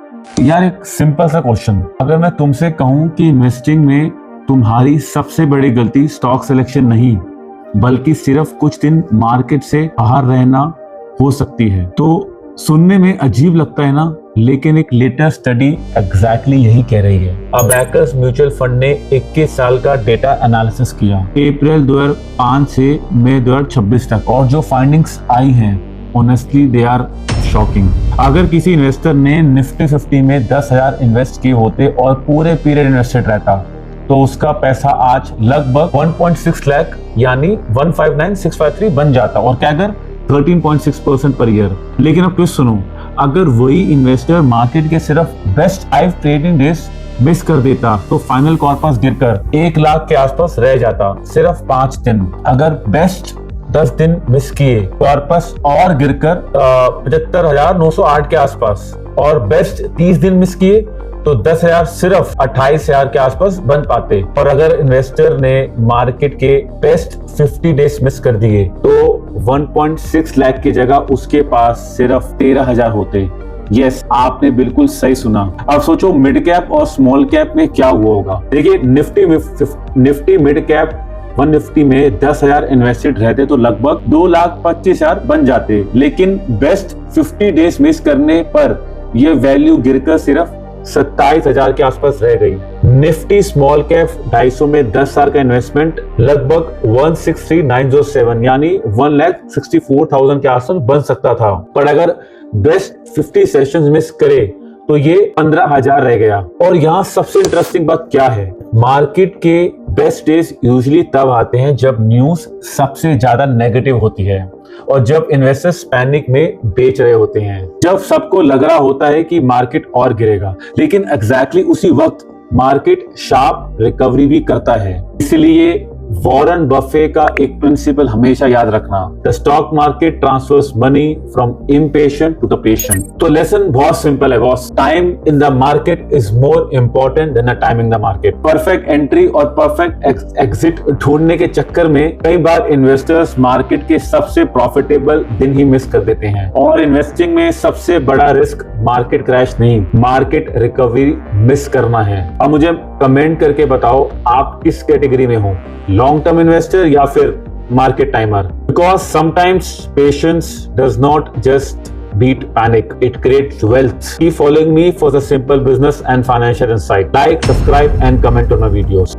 यार एक सिंपल सा क्वेश्चन, अगर मैं तुमसे कहूं कि इन्वेस्टिंग में तुम्हारी सबसे बड़ी गलती स्टॉक सिलेक्शन नहीं बल्कि सिर्फ कुछ दिन मार्केट से बाहर रहना हो सकती है, तो सुनने में अजीब लगता है ना, लेकिन एक लेटेस्ट स्टडी एग्जैक्टली यही कह रही है। अबैकस म्यूचुअल फंड ने 21 साल का डेटा एनालिसिस किया अप्रैल 2005 से मई 2026 तक, और जो फाइंडिंग्स आई हैं ऑनेस्टली दे आर शॉकिंग। अगर किसी इन्वेस्टर ने निफ्टी 50 में 10,000 इन्वेस्ट किए होते और पूरे पीरियड इन्वेस्टेड रहता तो उसका पैसा आज लगभग 1.6 लाख यानी 159,653 बन जाता, और क्या अगर 13.6% पर ईयर। लेकिन अब ट्विस्ट सुनो, अगर वही इन्वेस्टर मार्केट के सिर्फ बेस्ट 5 ट्रेडिंग डेज मिस कर देता तो फाइनल कॉर्पस गिरकर 1 लाख के आसपास रह जाता सिर्फ 5 दिन। अगर बेस्ट 10 दिन मिस किए कॉर्पस और गिरकर 75,908 के आसपास, और बेस्ट 30 दिन मिस किए तो 10,000 सिर्फ 28,000 के आसपास बन पाते। और अगर इन्वेस्टर ने मार्केट के बेस्ट 50 डेज मिस कर दिए तो 1.6 लाख की जगह उसके पास सिर्फ 13,000 होते। यस, आपने बिल्कुल सही सुना। अब सोचो मिड कैप और स्मॉल कैप में क्या हुआ होगा। देखिए निफ्टी मिड कैप 150 में 10,000 इन्वेस्टेड रहते तो लगभग 2,25,000 बन जाते, लेकिन बेस्ट 50 डेज मिस करने पर यह वैल्यू गिरकर सिर्फ 27,000 के आसपास रह गई। निफ्टी स्मॉल कैप 250 में 10 साल का इन्वेस्टमेंट लगभग 163,907 यानी 1,64,000 के आसपास बन सकता था, पर अगर बेस्ट 50 सेशंस मिस करे तो ये 15,000 रह गया। और यहाँ सबसे इंटरेस्टिंग बात क्या है, मार्केट के बेस्ट डेज यूजुअली तब आते हैं जब न्यूज सबसे ज्यादा नेगेटिव होती है और जब इन्वेस्टर्स पैनिक में बेच रहे होते हैं, जब सबको लग रहा होता है कि मार्केट और गिरेगा, लेकिन एग्जैक्टली उसी वक्त मार्केट शार्प रिकवरी भी करता है। इसलिए वॉरेन बफे का एक प्रिंसिपल हमेशा याद रखना, the stock market transfers money from impatient to the patient. तो लेसन बहुत सिंपल है boss, time in the market is more important than timing the market. Perfect entry और परफेक्ट एग्जिट ढूंढने के चक्कर में कई बार इन्वेस्टर्स मार्केट के सबसे प्रॉफिटेबल दिन ही मिस कर देते हैं। और इन्वेस्टिंग में सबसे बड़ा रिस्क मार्केट क्रैश नहीं, मार्केट रिकवरी मिस करना है। अब मुझे कमेंट करके बताओ आप किस कैटेगरी में हो, लॉन्ग टर्म इन्वेस्टर या फिर market timer. Because sometimes patience does not just beat panic, it creates wealth. Keep following me for the simple business and financial insight. Like, subscribe and comment on my videos.